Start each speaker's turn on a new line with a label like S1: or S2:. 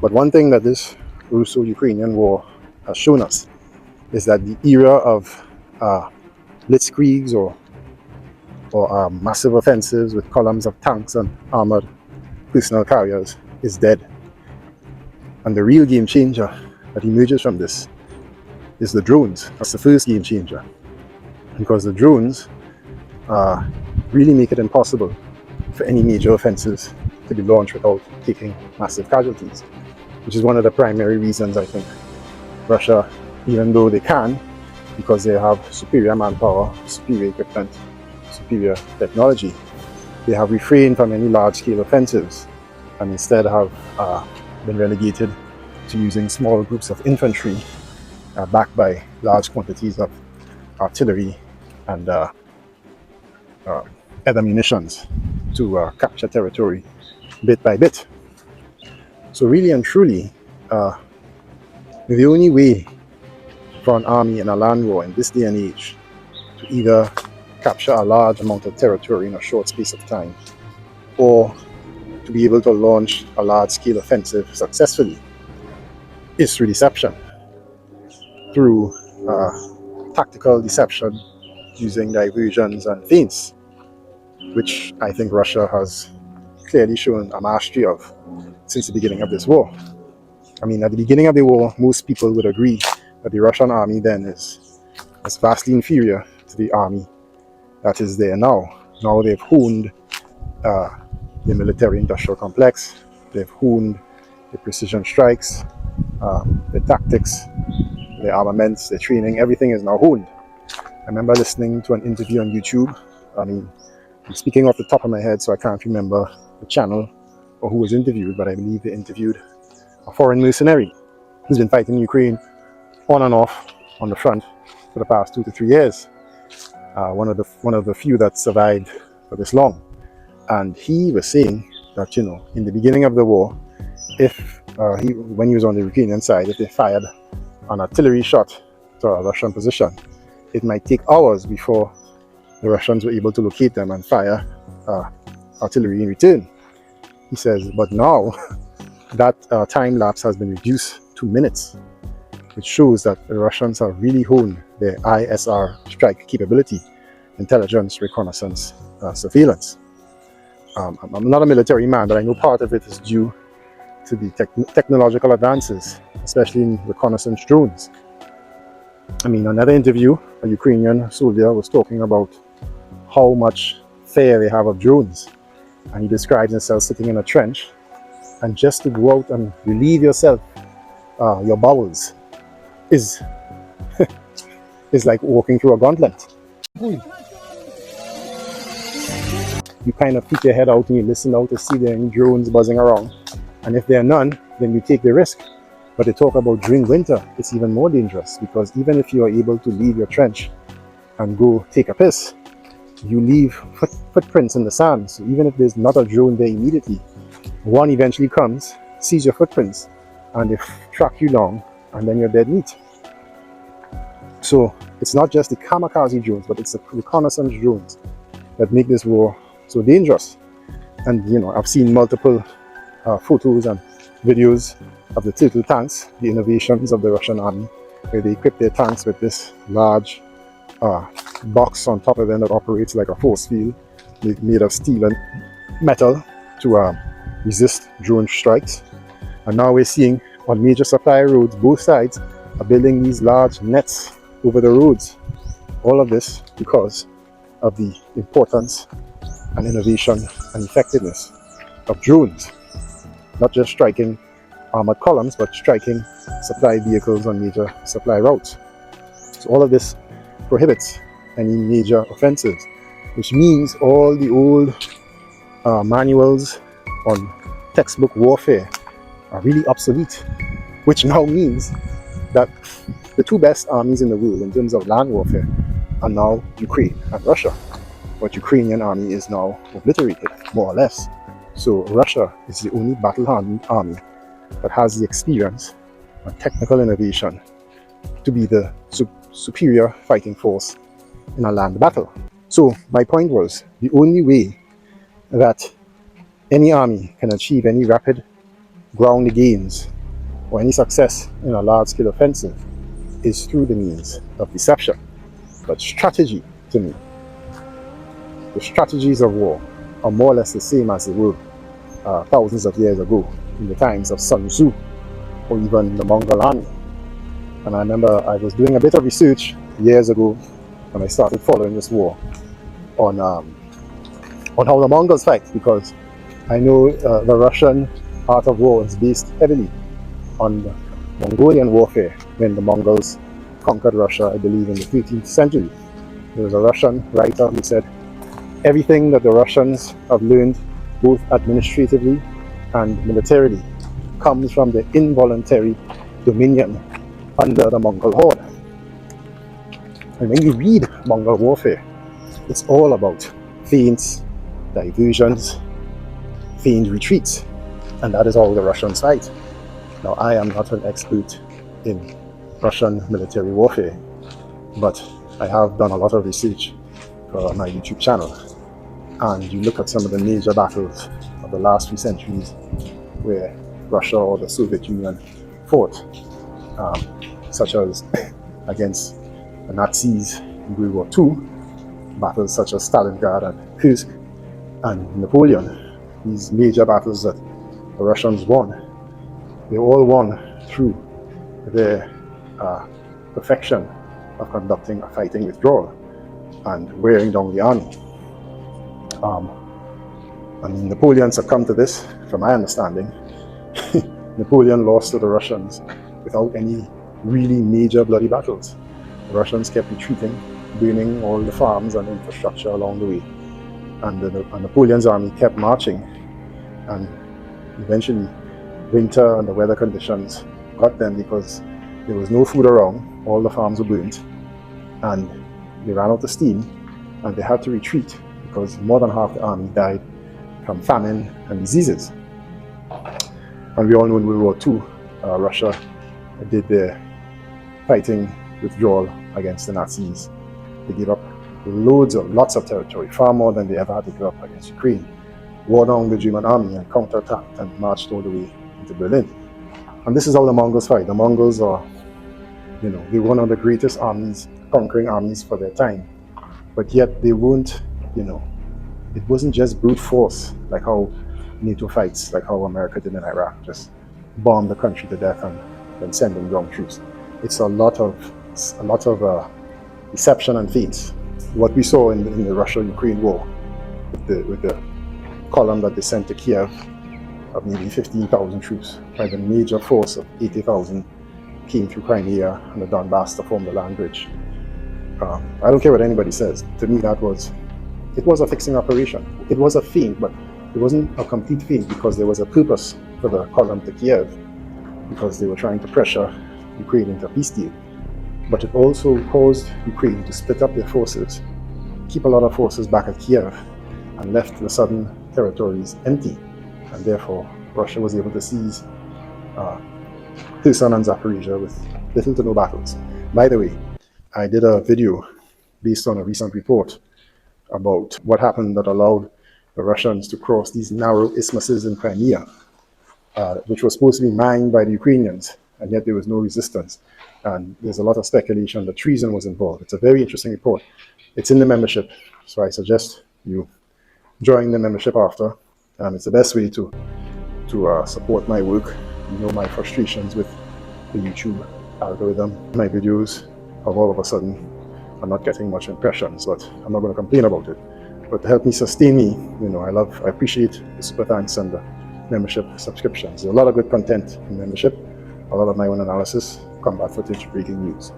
S1: But one thing that this Russo-Ukrainian war has shown us is that the era of Blitzkriegs or massive offensives with columns of tanks and armored personal carriers is dead. And the real game changer that emerges from this is the drones. That's the first game changer, because the drones really make it impossible for any major offensives to be launched without taking massive casualties, which is one of the primary reasons I think Russia, even though they can, because they have superior manpower, superior equipment, superior technology, they have refrained from any large-scale offensives and instead have been relegated to using small groups of infantry backed by large quantities of artillery and other munitions to capture territory bit by bit. So really and truly, the only way for an army in a land war in this day and age to either capture a large amount of territory in a short space of time or to be able to launch a large-scale offensive successfully is through deception, through tactical deception using diversions and feints, which I think Russia has clearly shown a mastery of since the beginning of this war. I mean, at the beginning of the war, most people would agree that the Russian army then is vastly inferior to the army that is there now. Now they've honed the military-industrial complex, they've honed the precision strikes, the tactics, the armaments, the training, everything is now honed. I remember listening to an interview on YouTube. I mean, I'm speaking off the top of my head, so I can't remember the channel or who was interviewed, but I believe they interviewed a foreign mercenary who's been fighting Ukraine on and off on the front for the past 2 to 3 years. One of the few that survived for this long. And he was saying that, you know, in the beginning of the war, if when he was on the Ukrainian side, if they fired an artillery shot to a Russian position, it might take hours before the Russians were able to locate them and fire artillery in return. He says, but now that time lapse has been reduced to minutes, which shows that the Russians have really honed their ISR strike capability, intelligence, reconnaissance, surveillance. I'm not a military man, but I know part of it is due to the technological advances, especially in reconnaissance drones. I mean, another interview, a Ukrainian soldier was talking about how much fear they have of drones. And he describes himself sitting in a trench, and just to go out and relieve yourself, your bowels, is like walking through a gauntlet. You kind of peek your head out and you listen out to see there are any drones buzzing around. And if there are none, then you take the risk. But they talk about during winter, it's even more dangerous, because even if you are able to leave your trench and go take a piss, you leave footprints in the sand. So even if there's not a drone there immediately, one eventually comes, sees your footprints, and they track you down, and then you're dead meat. So it's not just the kamikaze drones, but it's the reconnaissance drones that make this war so dangerous. And you know, I've seen multiple photos and videos of the turtle tanks, the innovations of the Russian army, where they equip their tanks with this large box on top of them that operates like a force field made of steel and metal to resist drone strikes. And now we're seeing on major supply roads, both sides are building these large nets over the roads. All of this because of the importance and innovation and effectiveness of drones. Not just striking armored columns, but striking supply vehicles on major supply routes. So all of this prohibits any major offensives, which means all the old manuals on textbook warfare are really obsolete, which now means that the two best armies in the world in terms of land warfare are now Ukraine and Russia. But Ukrainian army is now obliterated, more or less. So Russia is the only battle-hardened army that has the experience and technical innovation to be the superior fighting force in a land battle. So my point was, the only way that any army can achieve any rapid ground the gains or any success in a large-scale offensive is through the means of deception. But strategy, to me, the strategies of war are more or less the same as they were thousands of years ago in the times of Sun Tzu or even the Mongol army. And I remember I was doing a bit of research years ago when I started following this war on how the Mongols fight, because I know the Russian art of war is based heavily on the Mongolian warfare when the Mongols conquered Russia, I believe, in the 13th century. There was a Russian writer who said everything that the Russians have learned, both administratively and militarily, comes from the involuntary dominion under the Mongol horde. And when you read Mongol warfare, it's all about feints, diversions, feigned retreats, and that is how the Russians fight. Now, I am not an expert in Russian military warfare, but I have done a lot of research for my YouTube channel, and you look at some of the major battles of the last few centuries where Russia or the Soviet Union fought, such as against the Nazis in World War II, battles such as Stalingrad and Kursk and Napoleon, these major battles that the Russians won, they all won through their perfection of conducting a fighting withdrawal and wearing down the army. And Napoleon succumbed to this, from my understanding. Napoleon lost to the Russians without any really major bloody battles. The Russians kept retreating, burning all the farms and infrastructure along the way. And Napoleon's army kept marching, and eventually winter and the weather conditions got them because there was no food around, all the farms were burnt, and they ran out of steam, and they had to retreat because more than half the army died from famine and diseases. And we all know in World War II, Russia did their fighting withdrawal against the Nazis. They gave up lots of territory, far more than they ever had to give up against Ukraine, wore down the German army and counterattacked and marched all the way into Berlin. And this is how the Mongols fight. The Mongols are, they were one of the greatest armies, conquering armies for their time. But yet they weren't, it wasn't just brute force like how NATO fights, like how America did in Iraq, just bomb the country to death and then send in ground troops. It's a lot of deception and feints. What we saw in the Russia-Ukraine war, with the column that they sent to Kiev of maybe 15,000 troops, while the major force of 80,000 came through Crimea and the Donbass to form the land bridge. I don't care what anybody says. To me, it was a fixing operation. It was a feint, but it wasn't a complete feint because there was a purpose for the column to Kiev, because they were trying to pressure Ukraine into a peace deal. But it also caused Ukraine to split up their forces, keep a lot of forces back at Kiev, and left the southern territories empty. And therefore, Russia was able to seize Kherson and Zaporizhia with little to no battles. By the way, I did a video based on a recent report about what happened that allowed the Russians to cross these narrow isthmuses in Crimea, which was supposed to be mined by the Ukrainians, and yet there was no resistance. And there's a lot of speculation that treason was involved. It's a very interesting report. It's in the membership, so I suggest you join the membership after. It's the best way to support my work. My frustrations with the YouTube algorithm. My videos have all of a sudden are not getting much impressions, but I'm not going to complain about it. But to help me sustain me, I appreciate the super thanks and the membership subscriptions. There's a lot of good content in membership, a lot of my own analysis, combat footage, breaking news.